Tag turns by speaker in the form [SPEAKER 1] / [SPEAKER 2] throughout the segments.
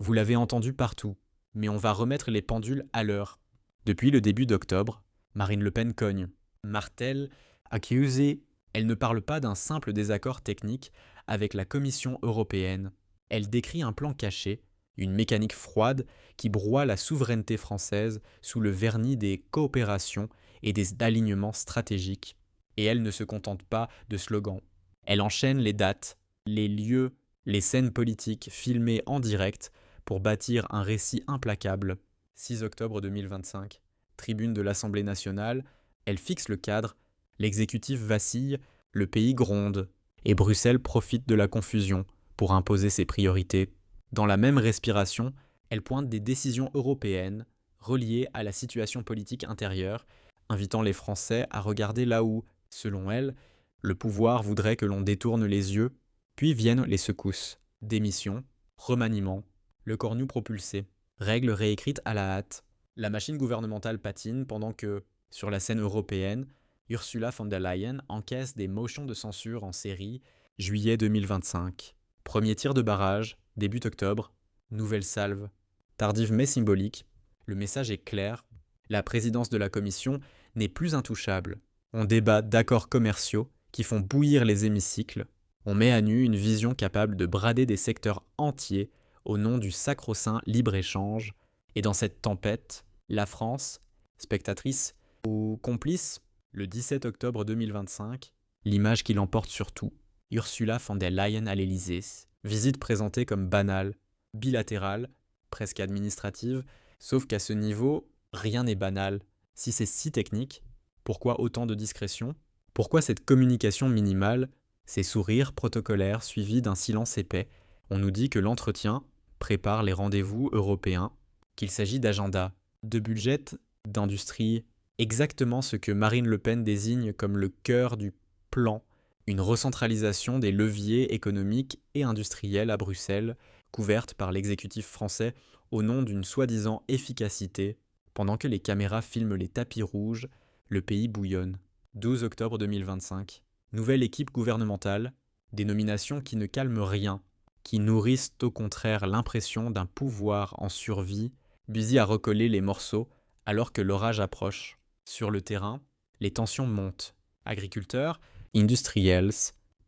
[SPEAKER 1] Vous l'avez entendu partout, mais on va remettre les pendules à l'heure. Depuis le début d'octobre, Marine Le Pen cogne, martèle, accusée. Elle ne parle pas d'un simple désaccord technique avec la Commission européenne. Elle décrit un plan caché, une mécanique froide qui broie la souveraineté française sous le vernis des coopérations et des alignements stratégiques. Et elle ne se contente pas de slogans. Elle enchaîne les dates, les lieux, les scènes politiques filmées en direct pour bâtir un récit implacable. 6 octobre 2025, tribune de l'Assemblée nationale, elle fixe le cadre, l'exécutif vacille, le pays gronde, et Bruxelles profite de la confusion pour imposer ses priorités. Dans la même respiration, elle pointe des décisions européennes reliées à la situation politique intérieure, invitant les Français à regarder là où, selon elle, le pouvoir voudrait que l'on détourne les yeux, puis viennent les secousses, démission, remaniement, le cornu propulsé, règles réécrites à la hâte. La machine gouvernementale patine pendant que, sur la scène européenne, Ursula von der Leyen encaisse des motions de censure en série, juillet 2025. Premier tir de barrage, début octobre, nouvelle salve. Tardive mais symbolique, le message est clair, la présidence de la Commission n'est plus intouchable. On débat d'accords commerciaux qui font bouillir les hémicycles. On met à nu une vision capable de brader des secteurs entiers au nom du sacro-saint libre-échange. Et dans cette tempête, la France, spectatrice ou complice, le 17 octobre 2025, l'image qui l'emporte surtout, Ursula von der Leyen à l'Élysée, visite présentée comme banale, bilatérale, presque administrative, sauf qu'à ce niveau, rien n'est banal. Si c'est si technique, pourquoi autant de discrétion ? Pourquoi cette communication minimale, ces sourires protocolaires suivis d'un silence épais ? On nous dit que l'entretien prépare les rendez-vous européens, qu'il s'agit d'agenda, de budget, d'industrie, exactement ce que Marine Le Pen désigne comme le cœur du plan, une recentralisation des leviers économiques et industriels à Bruxelles, couverte par l'exécutif français au nom d'une soi-disant efficacité, pendant que les caméras filment les tapis rouges, le pays bouillonne. 12 octobre 2025. Nouvelle équipe gouvernementale, des nominations qui ne calment rien, qui nourrissent au contraire l'impression d'un pouvoir en survie, busy à recoller les morceaux alors que l'orage approche. Sur le terrain, les tensions montent. Agriculteurs, industriels,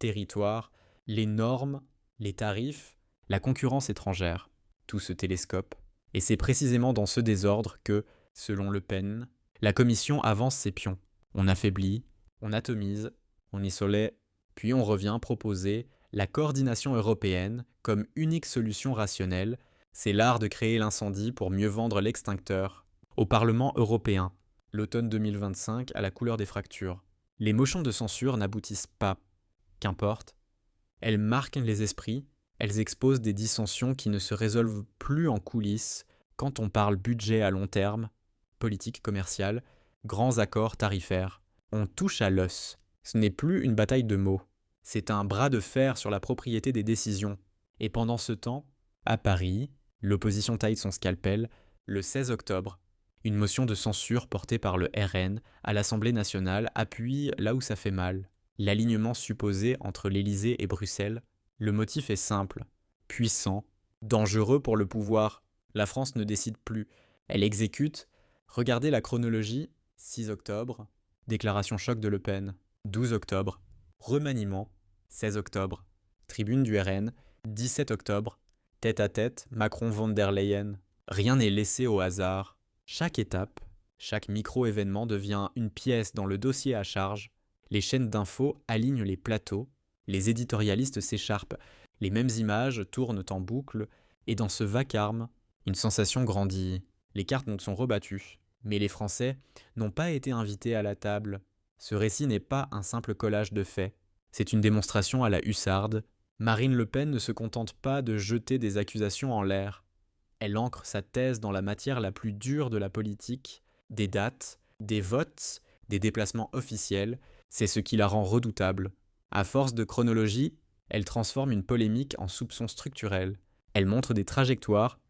[SPEAKER 1] territoires, les normes, les tarifs, la concurrence étrangère, tout se télescope. Et c'est précisément dans ce désordre que, selon Le Pen, la Commission avance ses pions. On affaiblit, on atomise, on isolait, puis on revient proposer la coordination européenne comme unique solution rationnelle. C'est l'art de créer l'incendie pour mieux vendre l'extincteur. Au Parlement européen, l'automne 2025 à la couleur des fractures. Les motions de censure n'aboutissent pas. Qu'importe. Elles marquent les esprits, elles exposent des dissensions qui ne se résolvent plus en coulisses quand on parle budget à long terme, politique commerciale, grands accords tarifaires. On touche à l'os. Ce n'est plus une bataille de mots. C'est un bras de fer sur la propriété des décisions. Et pendant ce temps, à Paris, l'opposition taille son scalpel. Le 16 octobre, une motion de censure portée par le RN à l'Assemblée nationale appuie là où ça fait mal. L'alignement supposé entre l'Élysée et Bruxelles. Le motif est simple, puissant, dangereux pour le pouvoir. La France ne décide plus, elle exécute. Regardez la chronologie. 6 octobre, déclaration choc de Le Pen. 12 octobre, remaniement. 16 octobre, tribune du RN. 17 octobre, tête-à-tête Macron-von der Leyen. Rien n'est laissé au hasard. Chaque étape, chaque micro-événement devient une pièce dans le dossier à charge. Les chaînes d'infos alignent les plateaux. Les éditorialistes s'écharpent. Les mêmes images tournent en boucle. Et dans ce vacarme, une sensation grandit. Les cartes sont rebattues. Mais les Français n'ont pas été invités à la table. Ce récit n'est pas un simple collage de faits. C'est une démonstration à la hussarde. Marine Le Pen ne se contente pas de jeter des accusations en l'air. Elle ancre sa thèse dans la matière la plus dure de la politique, des dates, des votes, des déplacements officiels. C'est ce qui la rend redoutable. À force de chronologie, elle transforme une polémique en soupçon structurel. Elle montre des trajectoires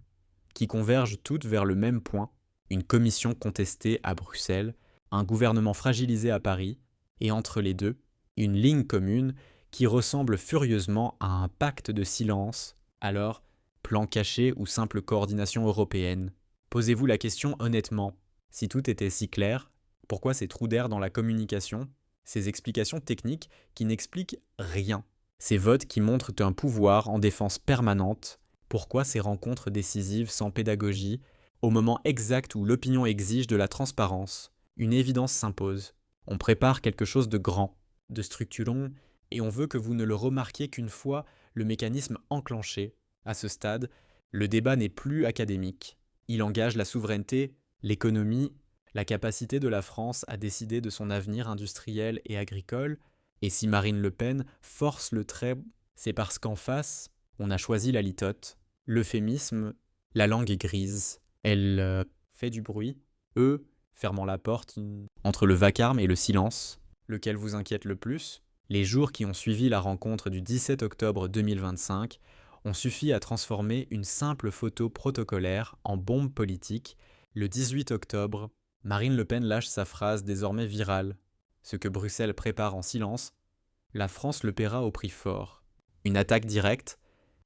[SPEAKER 1] qui convergent toutes vers le même point. Une commission contestée à Bruxelles, un gouvernement fragilisé à Paris, et entre les deux, une ligne commune qui ressemble furieusement à un pacte de silence. Alors, plan caché ou simple coordination européenne? Posez-vous la question honnêtement. Si tout était si clair, pourquoi ces trous d'air dans la communication, ces explications techniques qui n'expliquent rien? Ces votes qui montrent un pouvoir en défense permanente, pourquoi ces rencontres décisives sans pédagogie, au moment exact où l'opinion exige de la transparence? Une évidence s'impose. On prépare quelque chose de grand, de structurant, et on veut que vous ne le remarquiez qu'une fois le mécanisme enclenché. À ce stade, le débat n'est plus académique. Il engage la souveraineté, l'économie, la capacité de la France à décider de son avenir industriel et agricole. Et si Marine Le Pen force le trait, c'est parce qu'en face, on a choisi la litote. L'euphémisme, la langue est grise. Elle fait du bruit. Eux, fermant la porte entre le vacarme et le silence. Lequel vous inquiète le plus? Les jours qui ont suivi la rencontre du 17 octobre 2025 ont suffi à transformer une simple photo protocolaire en bombe politique. Le 18 octobre, Marine Le Pen lâche sa phrase désormais virale. Ce que Bruxelles prépare en silence, la France le paiera au prix fort. Une attaque directe,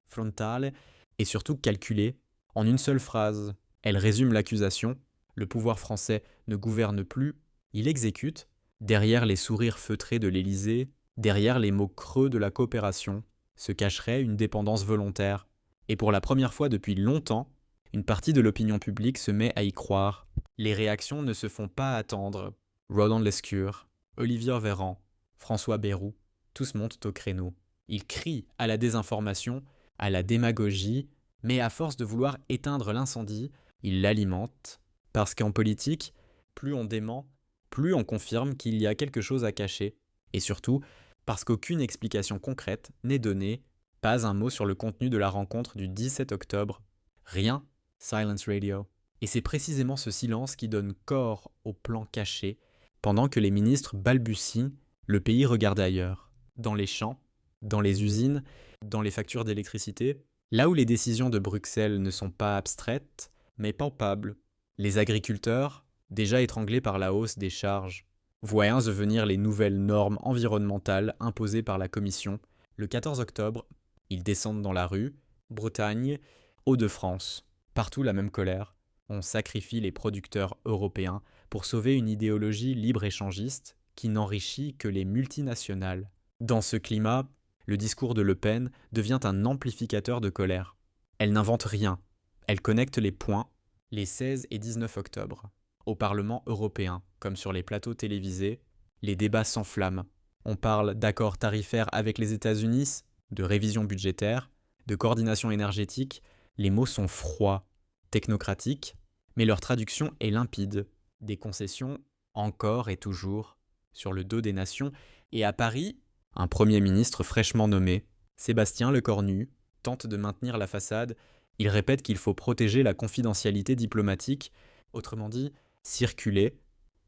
[SPEAKER 1] frontale et surtout calculée, en une seule phrase. Elle résume l'accusation. Le pouvoir français ne gouverne plus, il exécute, derrière les sourires feutrés de l'Élysée, derrière les mots creux de la coopération, se cacherait une dépendance volontaire. Et pour la première fois depuis longtemps, une partie de l'opinion publique se met à y croire. Les réactions ne se font pas attendre. Roland Lescure, Olivier Véran, François Bayrou, tous montent au créneau. Ils crient à la désinformation, à la démagogie, mais à force de vouloir éteindre l'incendie, ils l'alimentent. Parce qu'en politique, plus on dément, plus on confirme qu'il y a quelque chose à cacher. Et surtout, parce qu'aucune explication concrète n'est donnée, pas un mot sur le contenu de la rencontre du 17 octobre. Rien, Silence Radio. Et c'est précisément ce silence qui donne corps au plan caché. Pendant que les ministres balbutient, le pays regarde ailleurs. Dans les champs, dans les usines, dans les factures d'électricité, là où les décisions de Bruxelles ne sont pas abstraites, mais palpables. Les agriculteurs, déjà étranglés par la hausse des charges, voient venir les nouvelles normes environnementales imposées par la Commission. Le 14 octobre, ils descendent dans la rue, Bretagne, Hauts-de-France. Partout la même colère. On sacrifie les producteurs européens pour sauver une idéologie libre-échangiste qui n'enrichit que les multinationales. Dans ce climat, le discours de Le Pen devient un amplificateur de colère. Elle n'invente rien. Elle connecte les points, les 16 et 19 octobre. Au Parlement européen, comme sur les plateaux télévisés, les débats s'enflamment. On parle d'accords tarifaires avec les États-Unis, de révision budgétaire, de coordination énergétique. Les mots sont froids, technocratiques, mais leur traduction est limpide. Des concessions, encore et toujours, sur le dos des nations. Et à Paris, un Premier ministre fraîchement nommé, Sébastien Lecornu, tente de maintenir la façade. Il répète qu'il faut protéger la confidentialité diplomatique, autrement dit, circuler,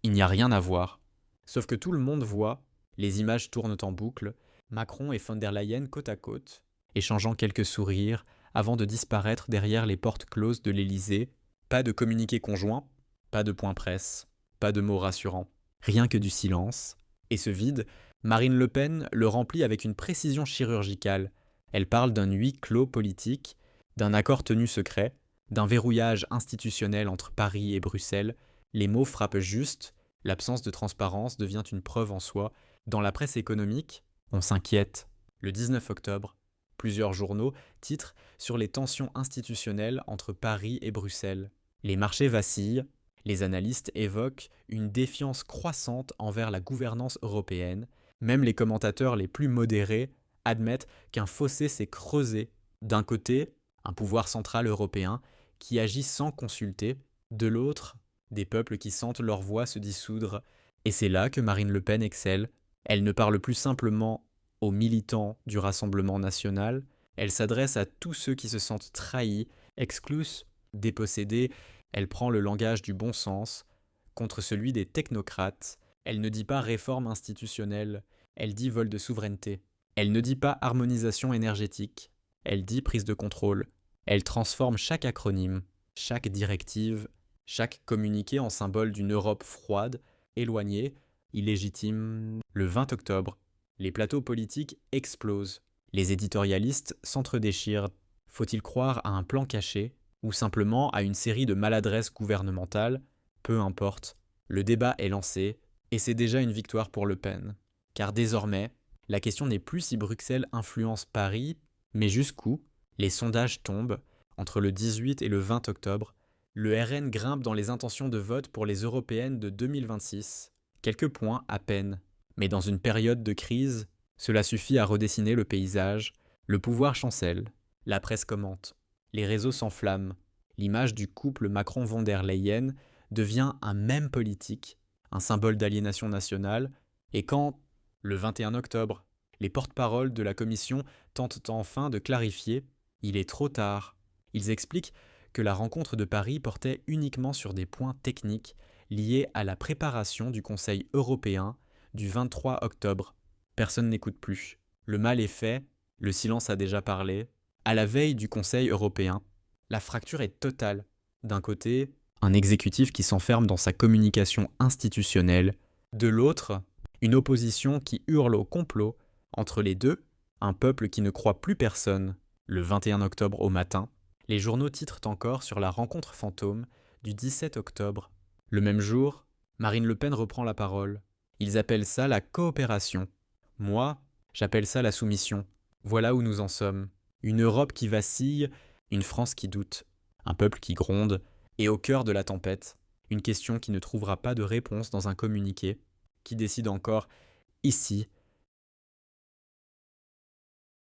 [SPEAKER 1] il n'y a rien à voir. Sauf que tout le monde voit, les images tournent en boucle, Macron et von der Leyen côte à côte, échangeant quelques sourires avant de disparaître derrière les portes closes de l'Élysée. Pas de communiqué conjoint, pas de point presse, pas de mots rassurants, rien que du silence. Et ce vide, Marine Le Pen le remplit avec une précision chirurgicale. Elle parle d'un huis clos politique, d'un accord tenu secret, d'un verrouillage institutionnel entre Paris et Bruxelles. Les mots frappent juste, l'absence de transparence devient une preuve en soi. Dans la presse économique, on s'inquiète. Le 19 octobre, plusieurs journaux titrent sur les tensions institutionnelles entre Paris et Bruxelles. Les marchés vacillent, les analystes évoquent une défiance croissante envers la gouvernance européenne. Même les commentateurs les plus modérés admettent qu'un fossé s'est creusé. D'un côté, un pouvoir central européen qui agit sans consulter, de l'autre, des peuples qui sentent leur voix se dissoudre. Et c'est là que Marine Le Pen excelle. Elle ne parle plus simplement aux militants du Rassemblement national, elle s'adresse à tous ceux qui se sentent trahis, exclus, dépossédés. Elle prend le langage du bon sens contre celui des technocrates. Elle ne dit pas réforme institutionnelle, elle dit vol de souveraineté. Elle ne dit pas harmonisation énergétique, elle dit prise de contrôle. Elle transforme chaque acronyme, chaque directive, chaque communiqué en symbole d'une Europe froide, éloignée, illégitime. Le 20 octobre, les plateaux politiques explosent. Les éditorialistes s'entredéchirent. Faut-il croire à un plan caché ou simplement à une série de maladresses gouvernementales? Peu importe, le débat est lancé et c'est déjà une victoire pour Le Pen. Car désormais, la question n'est plus si Bruxelles influence Paris, mais jusqu'où. Les sondages tombent. Entre le 18 et le 20 octobre, le RN grimpe dans les intentions de vote pour les européennes de 2026. Quelques points à peine. Mais dans une période de crise, cela suffit à redessiner le paysage. Le pouvoir chancelle. La presse commente. Les réseaux s'enflamment. L'image du couple Macron-von der Leyen devient un mème politique, un symbole d'aliénation nationale, et quand, le 21 octobre, les porte-paroles de la commission tentent enfin de clarifier, il est trop tard. Ils expliquent que la rencontre de Paris portait uniquement sur des points techniques liés à la préparation du Conseil européen du 23 octobre. Personne n'écoute plus. Le mal est fait, le silence a déjà parlé. À la veille du Conseil européen, la fracture est totale. D'un côté, un exécutif qui s'enferme dans sa communication institutionnelle. De l'autre, une opposition qui hurle au complot. Entre les deux, un peuple qui ne croit plus personne. Le 21 octobre au matin, les journaux titrent encore sur la rencontre fantôme du 17 octobre. Le même jour, Marine Le Pen reprend la parole. Ils appellent ça la coopération. Moi, j'appelle ça la soumission. Voilà où nous en sommes. Une Europe qui vacille, une France qui doute, un peuple qui gronde, et au cœur de la tempête, une question qui ne trouvera pas de réponse dans un communiqué, qui décide encore, ici,